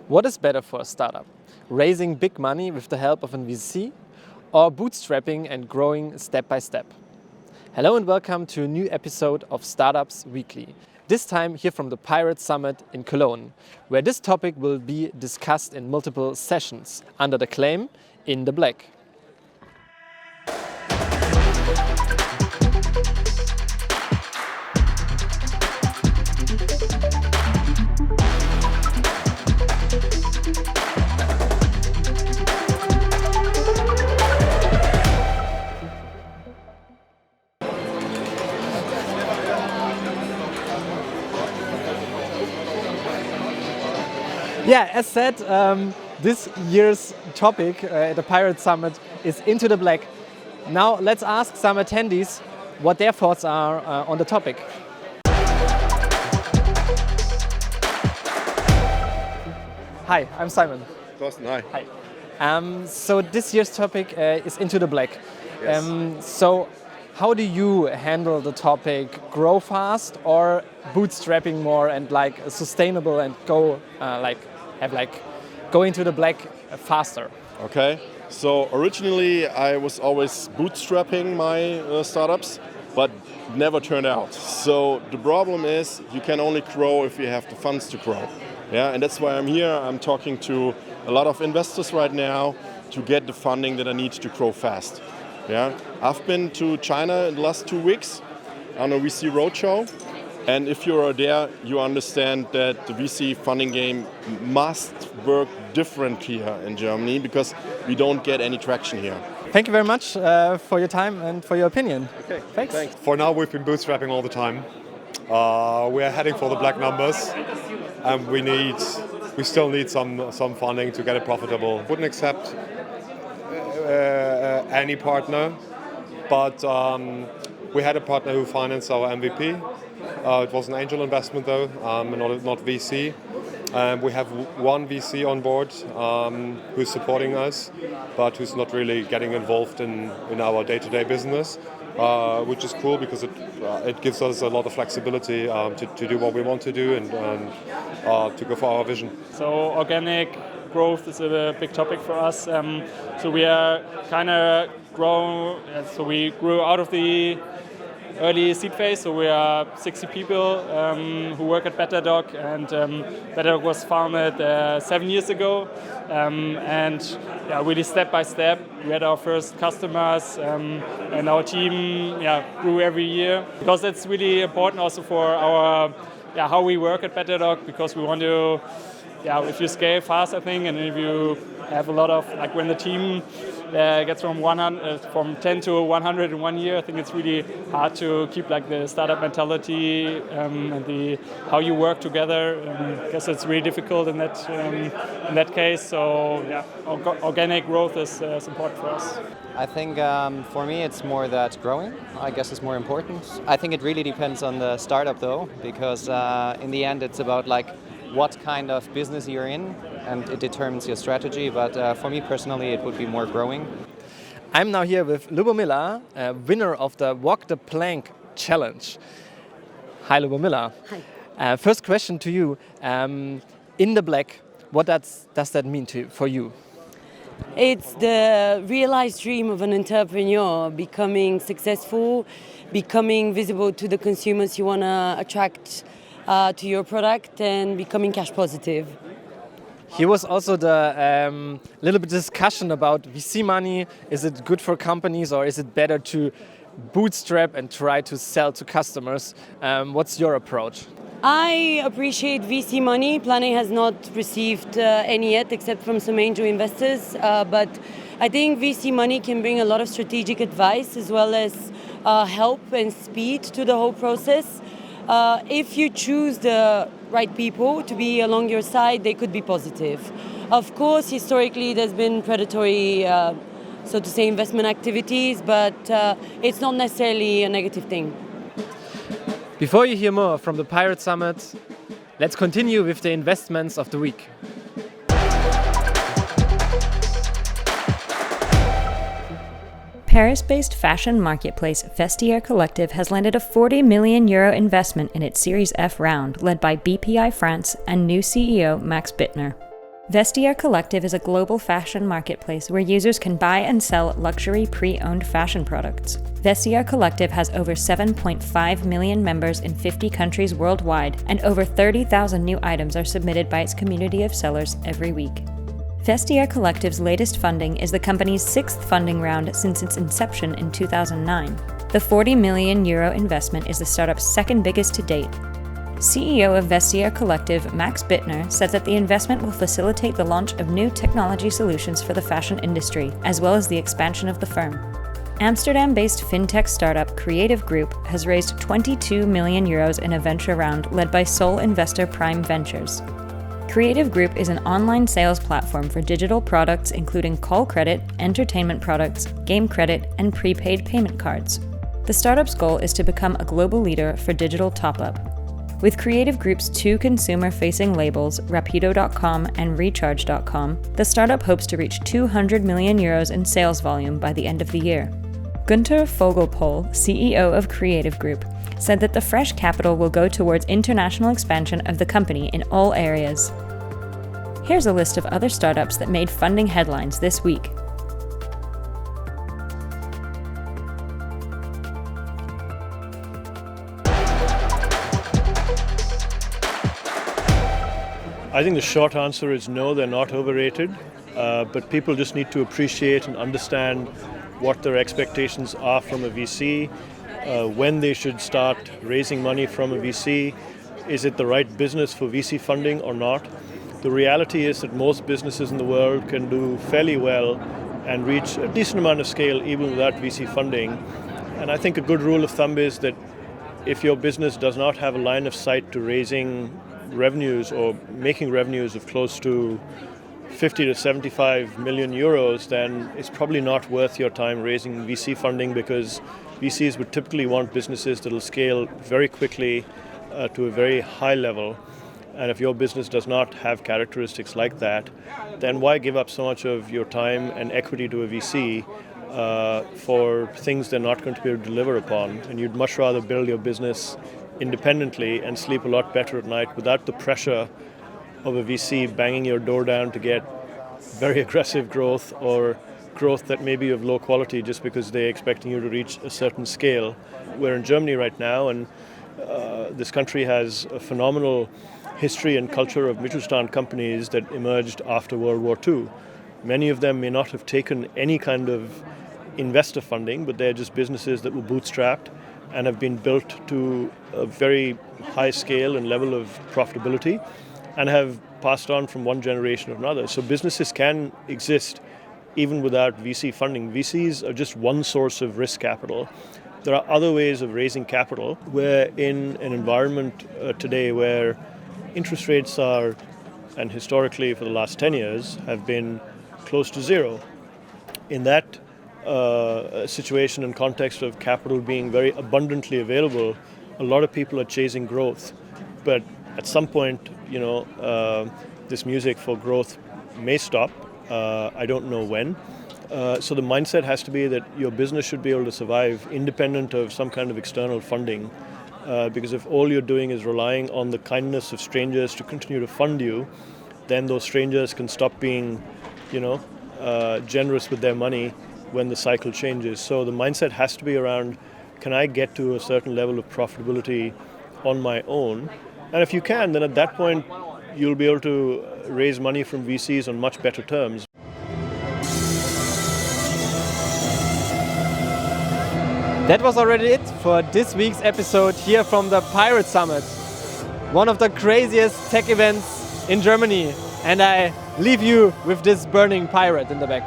What is better for a startup? Raising big money with the help of a VC or bootstrapping and growing step by step? Hello and welcome to a new episode of Startups Weekly. This time here from the Pirate Summit in Cologne, where this topic will be discussed in multiple sessions under the claim In the Black. Yeah, as said, this year's topic at the Pirate Summit is Into the Black. Now let's ask some attendees what their thoughts are on the topic. Hi, I'm Simon. Thorsten, hi. Hi. So this year's topic is Into the Black. Yes. So how do you handle the topic? Grow fast or bootstrapping more and like sustainable and go go into the black faster? Okay, so originally I was always bootstrapping my startups, but never turned out. So the problem is you can only grow if you have the funds to grow. Yeah, and that's why I'm here. I'm talking to a lot of investors right now to get the funding that I need to grow fast. Yeah, I've been to China in the last 2 weeks on a VC roadshow. And if you are there, you understand that the VC funding game must work different here in Germany because we don't get any traction here. Thank you very much for your time and for your opinion. Okay, thanks. For now, we've been bootstrapping all the time. We are heading for the black numbers, and we still need some funding to get it profitable. Wouldn't accept any partner, but we had a partner who financed our MVP. It was an angel investment though, not VC. We have one VC on board who's supporting us, but who's not really getting involved in our day-to-day business, which is cool because it gives us a lot of flexibility to do what we want to do and to go for our vision. So organic growth is a big topic for us. So we are kind of grown. So we grew out of the early seed phase, so we are 60 people who work at Betterdog, and Betterdog was founded 7 years ago, and really step by step we had our first customers, and our team grew every year, because that's really important also for our how we work at Betterdog, because we want to if you scale fast, I think, and if you have a lot of, like when the team gets from 10 to 100 in 1 year, I think it's really hard to keep like the startup mentality and how you work together. I guess it's really difficult in that case. So organic growth is important for us. I think for me it's more that growing, I guess, is more important. I think it really depends on the startup though, because in the end it's about like what kind of business you're in, and it determines your strategy. But for me personally, it would be more growing. I'm now here with Lubomila, winner of the Walk the Plank Challenge. Hi, Lubomila. Hi. First question to you. In the black, what does that mean for you? It's the realized dream of an entrepreneur, becoming successful, becoming visible to the consumers you want to attract to your product, and becoming cash positive. Here was also the little bit discussion about VC money. Is it good for companies, or is it better to bootstrap and try to sell to customers? What's your approach? I appreciate VC money. Plane has not received any yet, except from some angel investors. But I think VC money can bring a lot of strategic advice as well as help and speed to the whole process. If you choose the right people to be along your side, they could be positive. Of course, historically, there's been predatory, so to say, investment activities, but it's not necessarily a negative thing. Before you hear more from the Pirate Summit, let's continue with the investments of the week. Paris-based fashion marketplace Vestiaire Collective has landed a €40 million investment in its Series F round, led by BPI France and new CEO Max Bittner. Vestiaire Collective is a global fashion marketplace where users can buy and sell luxury pre-owned fashion products. Vestiaire Collective has over 7.5 million members in 50 countries worldwide, and over 30,000 new items are submitted by its community of sellers every week. Vestiaire Collective's latest funding is the company's 6th funding round since its inception in 2009. The €40 million investment is the startup's second biggest to date. CEO of Vestiaire Collective, Max Bittner, said that the investment will facilitate the launch of new technology solutions for the fashion industry, as well as the expansion of the firm. Amsterdam-based fintech startup Creative Group has raised €22 million in a venture round led by sole investor Prime Ventures. Creative Group is an online sales platform for digital products including call credit, entertainment products, game credit, and prepaid payment cards. The startup's goal is to become a global leader for digital top-up. With Creative Group's 2 consumer-facing labels, Rapido.com and Recharge.com, the startup hopes to reach €200 million in sales volume by the end of the year. Günter Vogelpohl, CEO of Creative Group, said that the fresh capital will go towards international expansion of the company in all areas. Here's a list of other startups that made funding headlines this week. I think the short answer is no, they're not overrated, but people just need to appreciate and understand what their expectations are from a VC, when they should start raising money from a VC. Is it the right business for VC funding or not? The reality is that most businesses in the world can do fairly well and reach a decent amount of scale even without VC funding. And I think a good rule of thumb is that if your business does not have a line of sight to raising revenues or making revenues of close to 50 to 75 million euros, then it's probably not worth your time raising VC funding, because VCs would typically want businesses that will scale very quickly to a very high level. And if your business does not have characteristics like that, then why give up so much of your time and equity to a VC for things they're not going to be able to deliver upon? And you'd much rather build your business independently and sleep a lot better at night without the pressure of a VC banging your door down to get very aggressive growth or growth that may be of low quality just because they're expecting you to reach a certain scale. We're in Germany right now, and this country has a phenomenal history and culture of Mittelstand companies that emerged after World War II. Many of them may not have taken any kind of investor funding, but they're just businesses that were bootstrapped and have been built to a very high scale and level of profitability and have passed on from one generation to another. So businesses can exist even without VC funding. VCs are just one source of risk capital. There are other ways of raising capital. We're in an environment today where interest rates are, and historically for the last 10 years, have been close to zero. In that situation and context of capital being very abundantly available, a lot of people are chasing growth. But at some point, this music for growth may stop. I don't know when. So the mindset has to be that your business should be able to survive independent of some kind of external funding. Because if all you're doing is relying on the kindness of strangers to continue to fund you, then those strangers can stop being, generous with their money when the cycle changes. So the mindset has to be around, can I get to a certain level of profitability on my own? And if you can, then at that point, you'll be able to raise money from VCs on much better terms. That was already it for this week's episode here from the Pirate Summit, one of the craziest tech events in Germany. And I leave you with this burning pirate in the back.